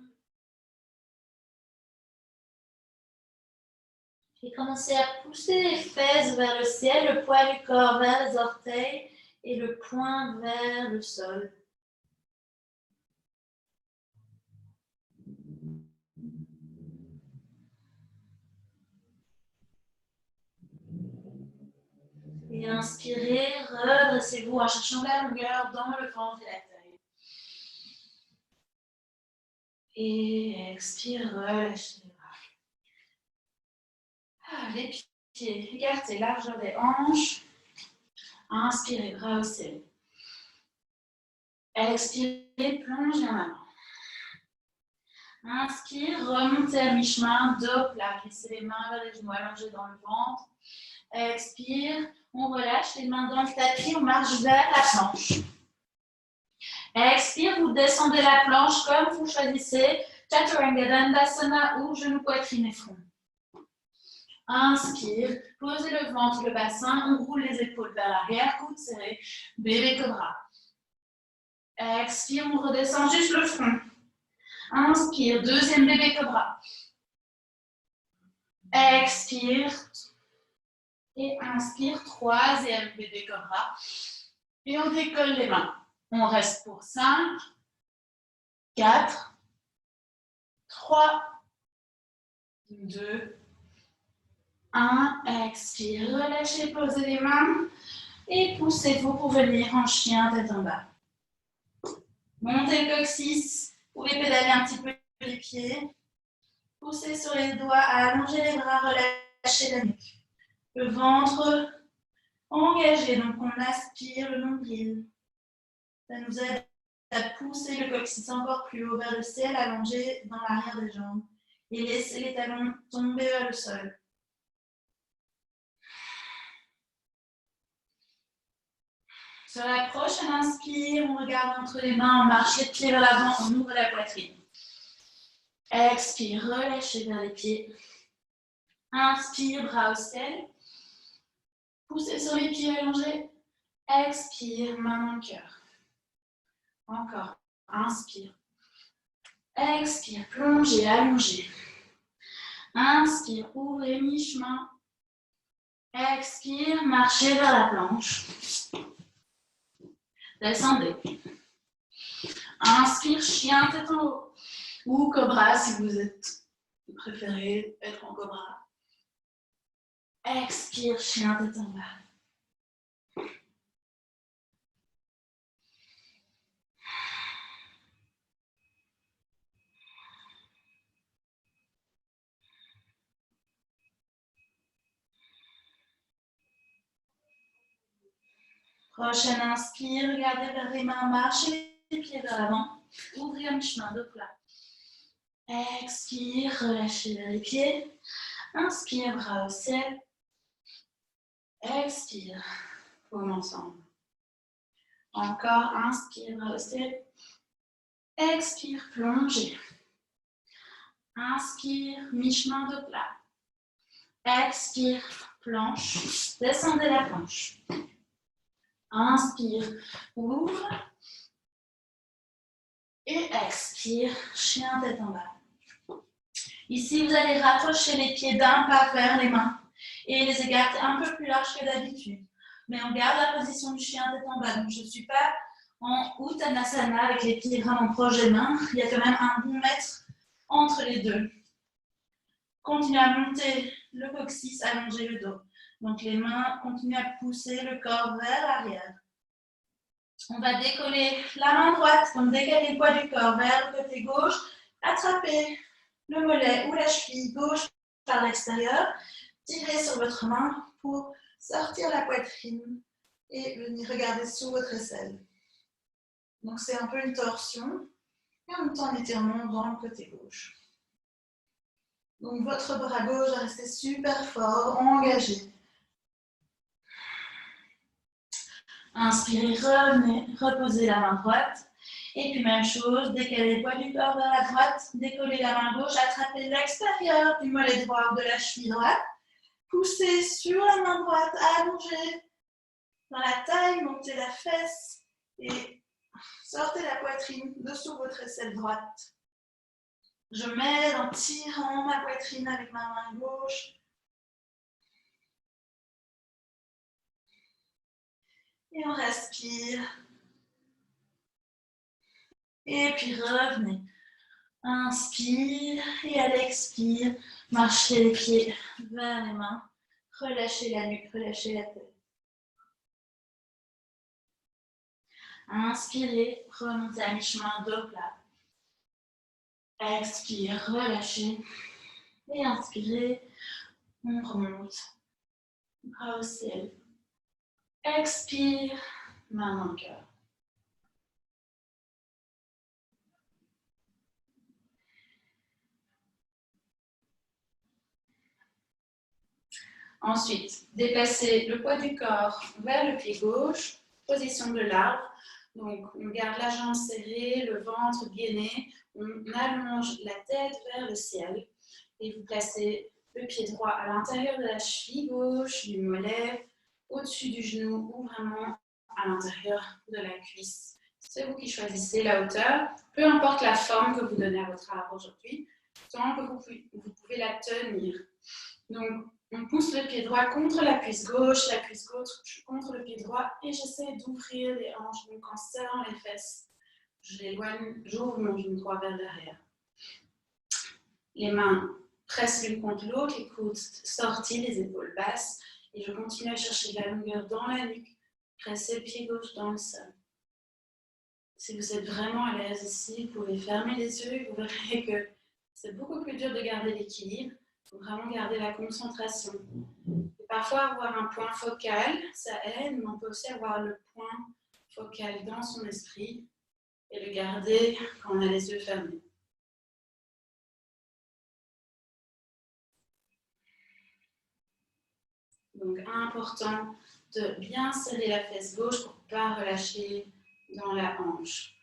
Et commencez à pousser les fesses vers le ciel, le poids du corps vers les orteils et le poing vers le sol. Et inspirez, redressez-vous en cherchant la longueur dans le ventre et la taille. Et expire, relâchez les bras. Les pieds écartés, largeur des hanches. Inspirez, bras au ciel. Expirez, plongez en avant. Inspire, remontez à mi-chemin, dos plat. Glissez les mains vers les genoux allongés dans le ventre. Expire, on relâche les mains dans le tapis, on marche vers la planche. Expire, vous descendez la planche comme vous choisissez, Chaturanga Dandasana ou genou, poitrine et front. Inspire, posez le ventre, le bassin, on roule les épaules vers l'arrière, coude serré, bébé cobra. Expire, on redescend juste le front. Inspire, deuxième bébé cobra. Expire. Et inspire, troisième bébé cobra. Et on décolle les mains. On reste pour 5, 4, 3, 2, 1. Expire, relâchez, posez les mains. Et poussez-vous pour venir en chien tête en bas. Montez le coccyx. Vous pouvez pédaler un petit peu les pieds. Poussez sur les doigts, allongez les bras, relâchez la nuque. Le ventre engagé, donc on aspire le nombril. Ça nous aide à pousser le coccyx encore plus haut vers le ciel, allongé dans l'arrière des jambes. Et laissez les talons tomber vers le sol. Sur la prochaine inspire, on regarde entre les mains, on marche les pieds vers l'avant, on ouvre la poitrine. Expire, relâchez vers les pieds. Inspire, bras au ciel. Poussez sur les pieds allongés. Expire, main dans le cœur. Encore. Inspire. Expire, plongez, allongez. Inspire, ouvrez mi-chemin. Expire, marchez vers la planche. Descendez. Inspire, chien tête en haut. Ou cobra si vous préférez être en cobra. Expire, chien tête en bas. Prochaine inspire, regardez vers les mains, marchez les pieds vers l'avant. Ouvrez un chemin de plat. Expire, relâchez vers les pieds. Inspire, bras au ciel. Expire, paume ensemble. Encore, inspire, bras au ciel. Expire, plongez. Inspire, mi-chemin de plat. Expire, planche. Descendez la planche. Inspire, ouvre. Et expire, chien tête en bas. Ici, vous allez rapprocher les pieds d'un pas vers les mains et les écarter un peu plus large que d'habitude. Mais on garde la position du chien tête en bas. Donc, je ne suis pas en Uttanasana avec les pieds vraiment proches des mains. Il y a quand même un bon mètre entre les deux. Continuez à monter le coccyx, allonger le dos. Donc, les mains continuent à pousser le corps vers l'arrière. On va décoller la main droite, donc décaler le poids du corps vers le côté gauche, attraper le mollet ou la cheville gauche par l'extérieur, tirez sur votre main pour sortir la poitrine et venir regarder sous votre aisselle. Donc c'est un peu une torsion et en même temps un étirement dans le côté gauche. Donc votre bras gauche va rester super fort, engagé. Inspirez, revenez, reposez la main droite. Et puis même chose, décalez le poids du corps vers la droite, décollez la main gauche, attrapez l'extérieur du mollet droit ou de la cheville droite. Poussez sur la main droite, allongez dans la taille, montez la fesse et sortez la poitrine dessous votre aisselle droite. Je m'aide en tirant ma poitrine avec ma main gauche. Et on respire. Et puis revenez. Inspire et à l'expire, marchez les pieds vers les mains. Relâchez la nuque, relâchez la tête. Inspirez, remontez à mi-chemin, dos plat. Expire, relâchez. Et inspirez, on remonte. Bras au ciel. Expire, main dans le cœur. Ensuite, déplacez le poids du corps vers le pied gauche, position de l'arbre. Donc, on garde la jambe serrée, le ventre gainé, on allonge la tête vers le ciel et vous placez le pied droit à l'intérieur de la cheville gauche, du mollet, au-dessus du genou ou vraiment à l'intérieur de la cuisse. C'est vous qui choisissez la hauteur, peu importe la forme que vous donnez à votre arbre aujourd'hui, tant que vous pouvez la tenir. Donc, on pousse le pied droit contre la cuisse gauche contre le pied droit et j'essaie d'ouvrir les hanches, donc en serrant les fesses. J'ouvre mon genou droit vers derrière. Les mains pressent l'une contre l'autre, les coudes sortis, les épaules basses et je continue à chercher de la longueur dans la nuque, presser le pied gauche dans le sol. Si vous êtes vraiment à l'aise ici, vous pouvez fermer les yeux et vous verrez que c'est beaucoup plus dur de garder l'équilibre. Il faut vraiment garder la concentration. Et parfois, avoir un point focal, ça aide, mais on peut aussi avoir le point focal dans son esprit et le garder quand on a les yeux fermés. Donc, important de bien serrer la fesse gauche pour ne pas relâcher dans la hanche.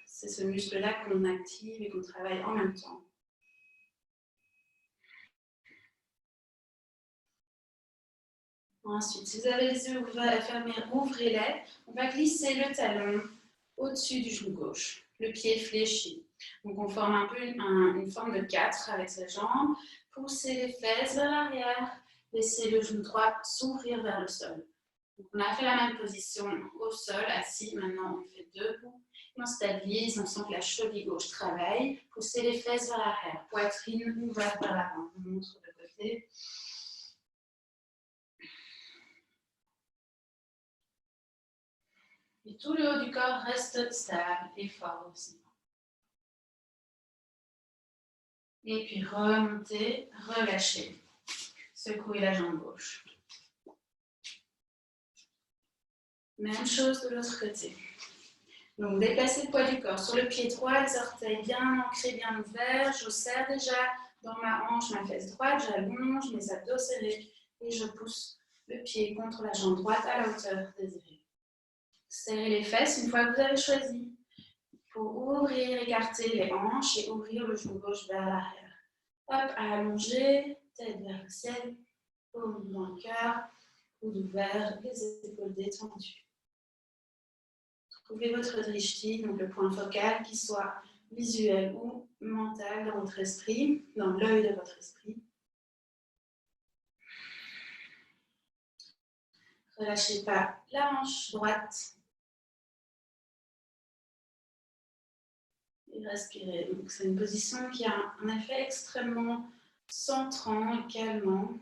C'est ce muscle-là qu'on active et qu'on travaille en même temps. Ensuite, si vous avez les yeux fermés, ouvrez-les. On va glisser le talon au-dessus du genou gauche, le pied fléchi. Donc, on forme un peu une forme de 4 avec ses jambes. Poussez les fesses vers l'arrière. Laissez le genou droit s'ouvrir vers le sol. Donc, on a fait la même position au sol, assis. Maintenant, on fait debout. Et on stabilise. On sent que la cheville gauche travaille. Poussez les fesses vers l'arrière. Poitrine ouverte vers l'avant. On montre de côté. Et tout le haut du corps reste stable et fort aussi. Et puis remontez, relâchez. Secouez la jambe gauche. Même chose de l'autre côté. Donc déplacez le poids du corps sur le pied droit, les orteils bien ancrés, bien ouverts. Je serre déjà dans ma hanche, ma fesse droite, j'allonge mes abdos serrés et je pousse le pied contre la jambe droite à la hauteur désirée. Serrez les fesses une fois que vous avez choisi. Pour ouvrir, écarter les hanches et ouvrir le genou gauche vers l'arrière. Hop, allonger, tête vers le ciel, paume dans le cœur, coude ouvert, les épaules détendues. Trouvez votre drishti, donc le point focal, qui soit visuel ou mental dans votre esprit, dans l'œil de votre esprit. Relâchez pas la hanche droite. Et respirez. Donc c'est une position qui a un effet extrêmement centrant et calmant.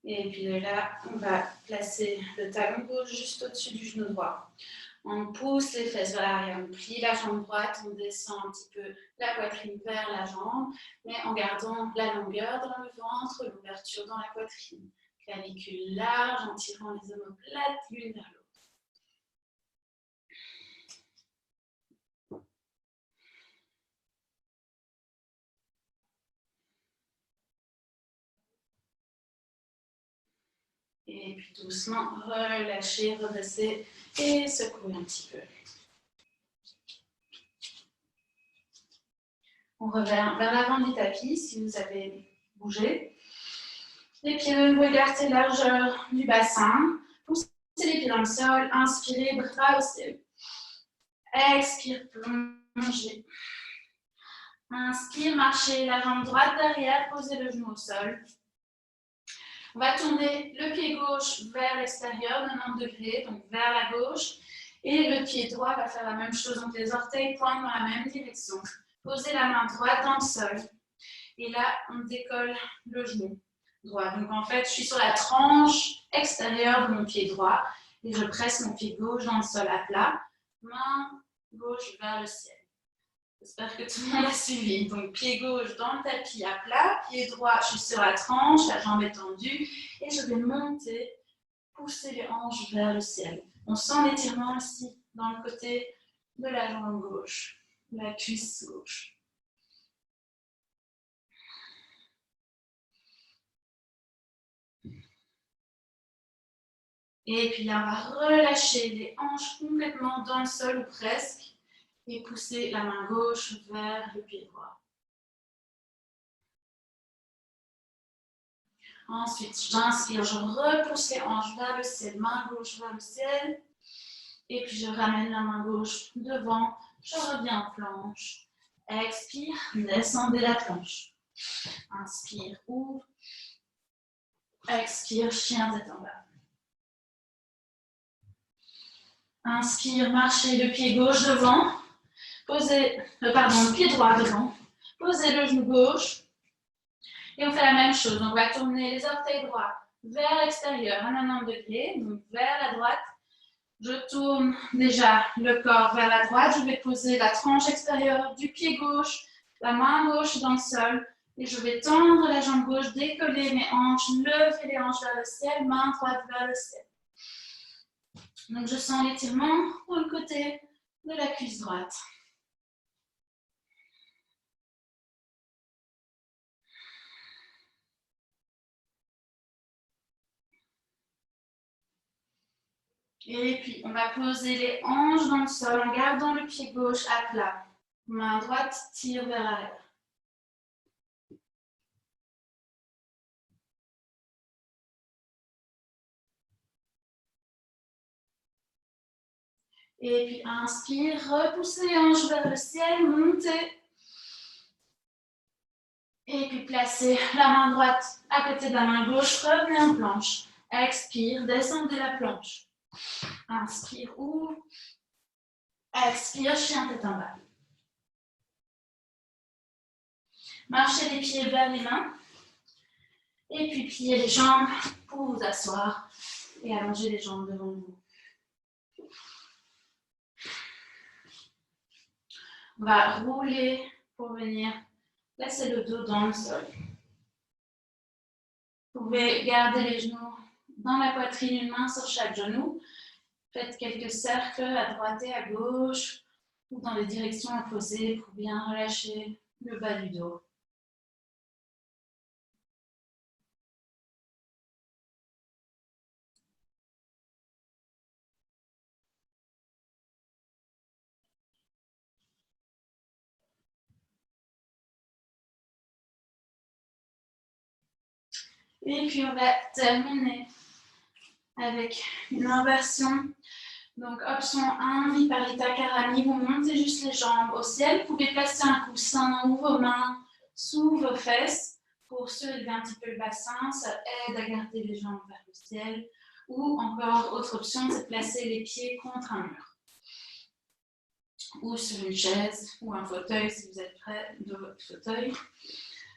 Et puis de là, on va placer le talon gauche juste au-dessus du genou droit. On pousse les fesses vers l'arrière, on plie la jambe droite, on descend un petit peu la poitrine vers la jambe, mais en gardant la longueur dans le ventre, l'ouverture dans la poitrine. Clavicule large, en tirant les omoplates l'une vers l'autre. Et puis doucement, relâchez, redressez et secouez un petit peu. On revient vers l'avant du tapis si vous avez bougé. Les pieds de nouveau écartés, largeur du bassin. Poussez les pieds dans le sol. Inspirez, bras au ciel. Expire, plongez. Inspire, marchez la jambe droite derrière, posez le genou au sol. On va tourner le pied gauche vers l'extérieur, 90 degrés, donc vers la gauche. Et le pied droit va faire la même chose, donc les orteils pointent dans la même direction. Posez la main droite dans le sol. Et là, on décolle le genou droit. Donc en fait, je suis sur la tranche extérieure de mon pied droit et je presse mon pied gauche dans le sol à plat. Main gauche vers le ciel. J'espère que tout le monde a suivi. Donc pied gauche dans le tapis à plat, pied droit, je suis sur la tranche, la jambe est tendue et je vais monter, pousser les hanches vers le ciel. On sent l'étirement aussi dans le côté de la jambe gauche, la cuisse gauche. Et puis on va relâcher les hanches complètement dans le sol ou presque et pousser la main gauche vers le pied droit. Ensuite, j'inspire, je repousse les hanches vers le ciel, main gauche vers le ciel. Et puis je ramène la main gauche devant, je reviens en planche. Expire, descendez la planche. Inspire, ouvre. Expire, chien tête en bas. Inspire, marchez le pied gauche devant. Posez, le pied droit devant. Posez le genou gauche. Et on fait la même chose. On va tourner les orteils droits vers l'extérieur à 90 degrés, donc vers la droite. Je tourne déjà le corps vers la droite. Je vais poser la tranche extérieure du pied gauche, la main gauche dans le sol. Et je vais tendre la jambe gauche, décoller mes hanches, lever les hanches vers le ciel, main droite vers le ciel. Donc je sens l'étirement pour le côté de la cuisse droite. Et puis, on va poser les hanches dans le sol en gardant le pied gauche à plat. Main droite tire vers l'arrière. Et puis, inspire, repoussez les hanches vers le ciel, montez. Et puis, placez la main droite à côté de la main gauche, revenez en planche. Expire, descendez la planche. Inspire, ouvre. Expire, chien tête en bas. Marchez les pieds vers les mains. Et puis, pliez les jambes pour vous asseoir et allonger les jambes devant vous. On va rouler pour venir placer le dos dans le sol. Vous pouvez garder les genoux dans la poitrine, une main sur chaque genou. Faites quelques cercles à droite et à gauche ou dans les directions opposées pour bien relâcher le bas du dos. Et puis, on va terminer avec une inversion. Donc, option 1, Viparita Karani, vous montez juste les jambes au ciel. Vous pouvez placer un coussin ou vos mains sous vos fesses pour surélever un petit peu le bassin. Ça aide à garder les jambes vers le ciel. Ou encore, autre option, c'est de placer les pieds contre un mur. Ou sur une chaise ou un fauteuil si vous êtes près de votre fauteuil.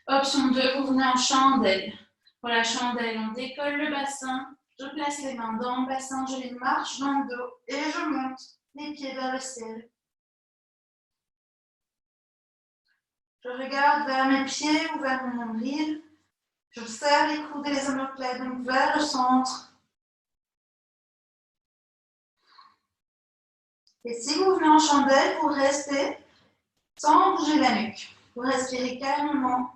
Option 2, vous venez en chandelle. Pour la chandelle, on décolle le bassin. Je place les mains dans le bassin, je les marche dans le dos et je monte les pieds vers le ciel. Je regarde vers mes pieds ou vers mon nombril. Je serre les coudes et les omoplates donc vers le centre. Et si vous venez en chandelle, vous restez sans bouger la nuque. Vous respirez calmement.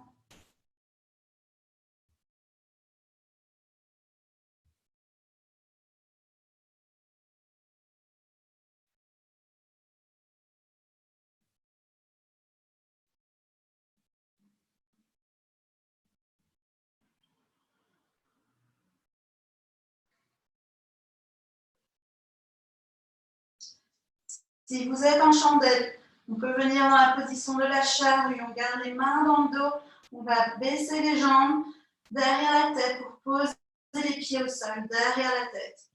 Si vous êtes en chandelle, on peut venir dans la position de la charrue. On garde les mains dans le dos. On va baisser les jambes derrière la tête pour poser les pieds au sol, derrière la tête.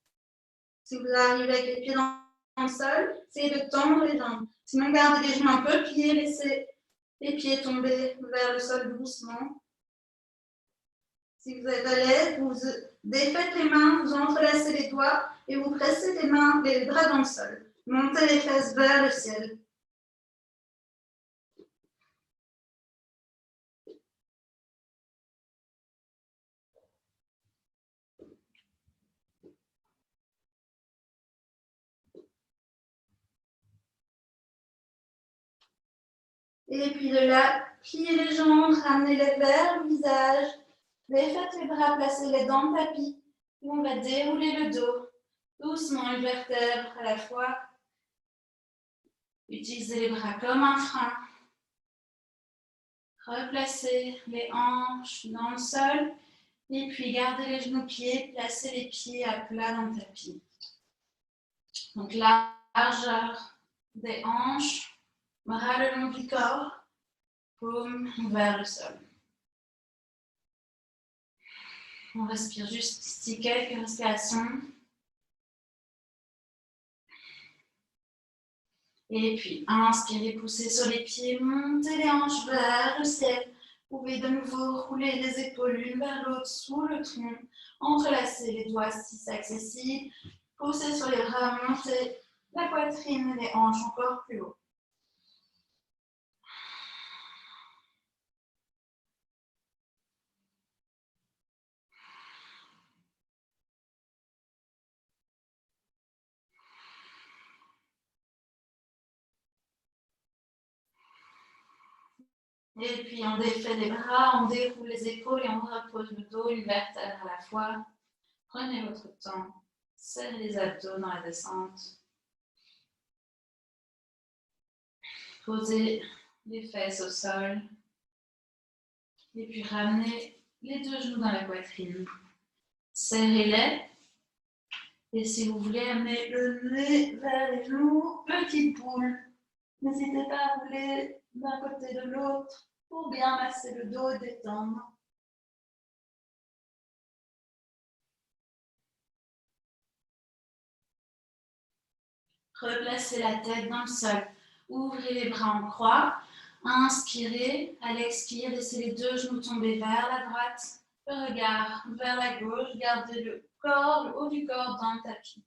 Si vous arrivez avec les pieds dans le sol, essayez de tendre les jambes. Sinon, gardez les genoux un peu pliés, laissez les pieds tomber vers le sol doucement. Si vous êtes à l'aise, vous défaites les mains, vous entrelacez les doigts et vous pressez les mains, les bras dans le sol. Montez les fesses vers le ciel. Et puis de là, pliez les jambes, ramenez-les vers le visage, défaites les bras, placez-les dans le tapis. Et on va dérouler le dos, doucement une vertèbre à la fois. Utilisez les bras comme un frein. Replacez les hanches dans le sol. Et puis gardez les genoux pliés, placez les pieds à plat dans le tapis. Donc largeur des hanches, bras le long du corps, paume vers le sol. On respire juste ici quelques respirations. Et puis, inspirez, poussez sur les pieds, montez les hanches vers le ciel. Vous pouvez de nouveau rouler les épaules l'une vers l'autre sous le tronc. Entrelacez les doigts si c'est accessible. Poussez sur les bras, montez la poitrine et les hanches encore plus haut. Et puis on défait les bras, on déroule les épaules et on repose le dos, une vertèbre à la fois. Prenez votre temps, serrez les abdos dans la descente. Posez les fesses au sol. Et puis ramenez les deux genoux dans la poitrine. Serrez-les. Et si vous voulez amener le nez vers les genoux, petite boule. N'hésitez pas à rouler d'un côté de l'autre pour bien masser le dos et détendre. Replacez la tête dans le sol. Ouvrez les bras en croix. Inspirez. À l'expire, laissez les deux genoux tomber vers la droite. Le regard vers la gauche. Gardez le corps, le haut du corps dans le tapis.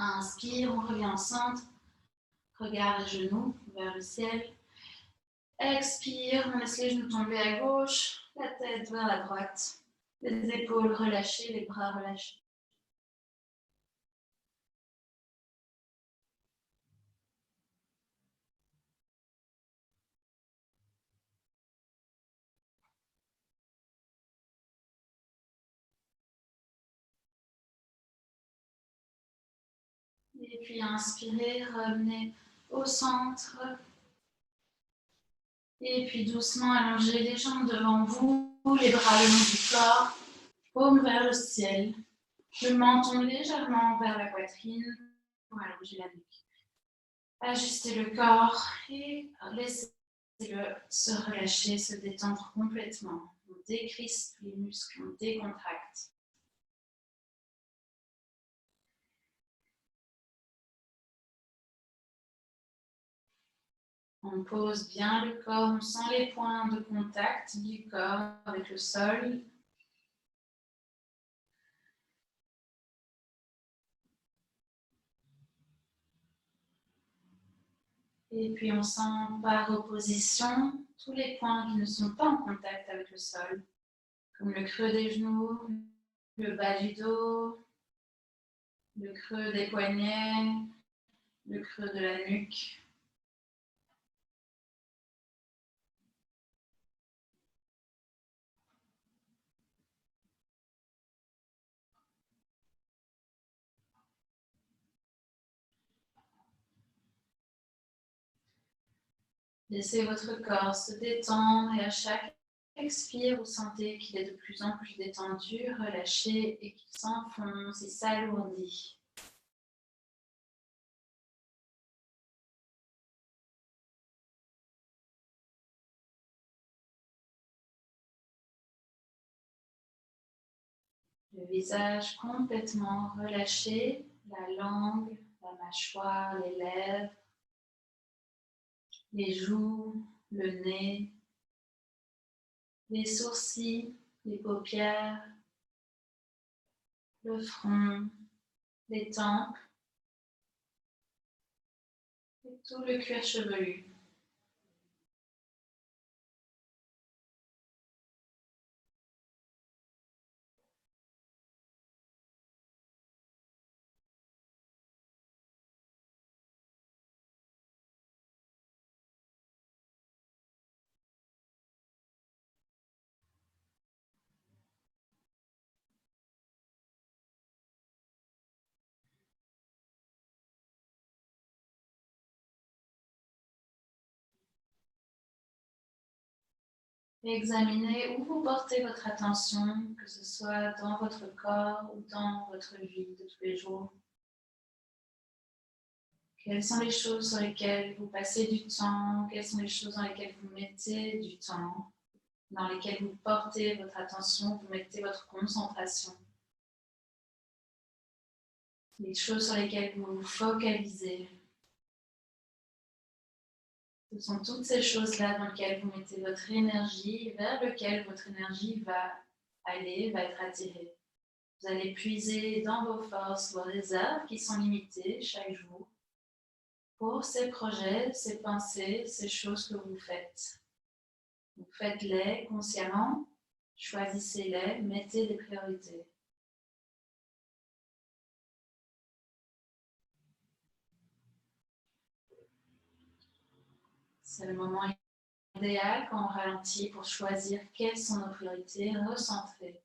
Inspire, on revient au centre. Regard et genoux vers le ciel. Expire, on laisse les genoux tomber à gauche, la tête vers la droite. Les épaules relâchées, les bras relâchés. Et puis inspirez, revenez au centre. Et puis doucement allongez les jambes devant vous, les bras le long du corps, paume vers le ciel, le menton légèrement vers la poitrine pour allonger la nuque. Ajustez le corps et laissez-le se relâcher, se détendre complètement. On décrispe les muscles, on décontracte. On pose bien le corps, on sent les points de contact du corps avec le sol. Et puis on sent par opposition tous les points qui ne sont pas en contact avec le sol, comme le creux des genoux, le bas du dos, le creux des poignets, le creux de la nuque. Laissez votre corps se détendre et à chaque expire, vous sentez qu'il est de plus en plus détendu, relâché et qu'il s'enfonce et s'alourdit. Le visage complètement relâché, la langue, la mâchoire, les lèvres, les joues, le nez, les sourcils, les paupières, le front, les tempes et tout le cuir chevelu. Examinez où vous portez votre attention, que ce soit dans votre corps ou dans votre vie de tous les jours. Quelles sont les choses sur lesquelles vous passez du temps? Quelles sont les choses dans lesquelles vous mettez du temps? Dans lesquelles vous portez votre attention, vous mettez votre concentration? Les choses sur lesquelles vous vous focalisez. Ce sont toutes ces choses-là dans lesquelles vous mettez votre énergie, vers lesquelles votre énergie va aller, va être attirée. Vous allez puiser dans vos forces, vos réserves qui sont limitées chaque jour pour ces projets, ces pensées, ces choses que vous faites. Donc faites-les consciemment, choisissez-les, mettez des priorités. C'est le moment idéal quand on ralentit pour choisir quelles sont nos priorités, recentrer.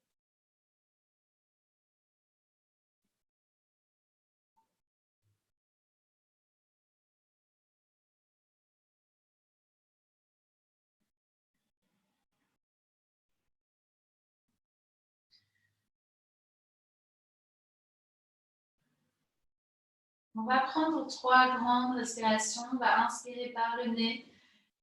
On va prendre 3 grandes respirations. On va inspirer par le nez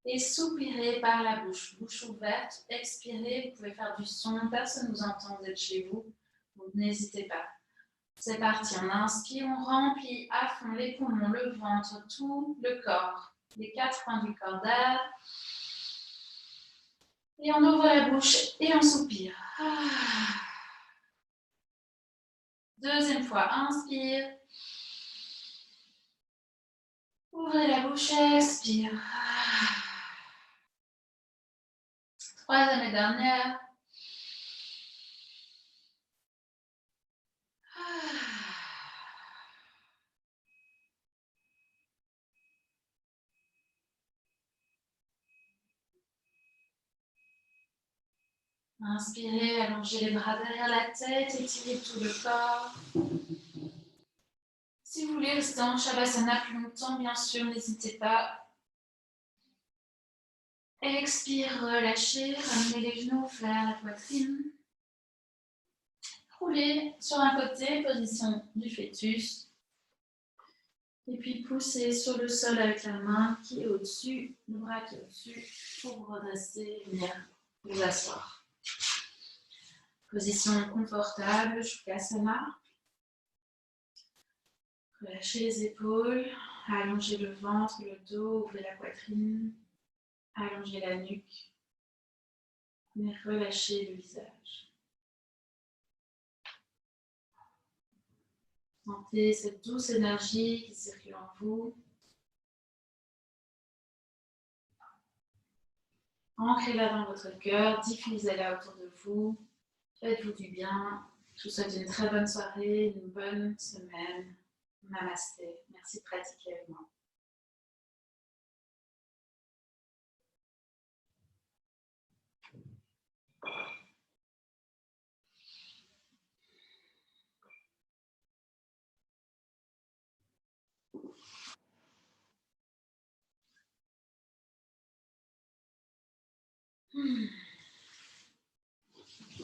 et soupirer par la bouche. Bouche ouverte, expirez. Vous pouvez faire du son. Personne ne vous entend, vous êtes chez vous. Donc n'hésitez pas. C'est parti. On inspire, on remplit à fond les poumons, le ventre, tout le corps. Les 4 points du corps d'air. Et on ouvre la bouche et on soupire. Deuxième fois, inspire. Ouvrez la bouche, expire. Troisième et dernière. Inspirez, allongez les bras derrière la tête, étirez tout le corps. Si vous voulez rester en Shavasana plus longtemps, bien sûr, n'hésitez pas. Expire, relâchez, ramenez les genoux vers la poitrine. Roulez sur un côté, position du fœtus. Et puis poussez sur le sol avec la main qui est au-dessus, le bras qui est au-dessus, pour vous redresser et venir vous asseoir. Position confortable, Shukrasana. Relâchez les épaules, allongez le ventre, le dos, ouvrez la poitrine, allongez la nuque, mais relâchez le visage. Sentez cette douce énergie qui circule en vous. Ancrez-la dans votre cœur, diffusez-la autour de vous. Faites-vous du bien. Je vous souhaite une très bonne soirée, une bonne semaine. Namasté. Merci de pratiquer avec moi.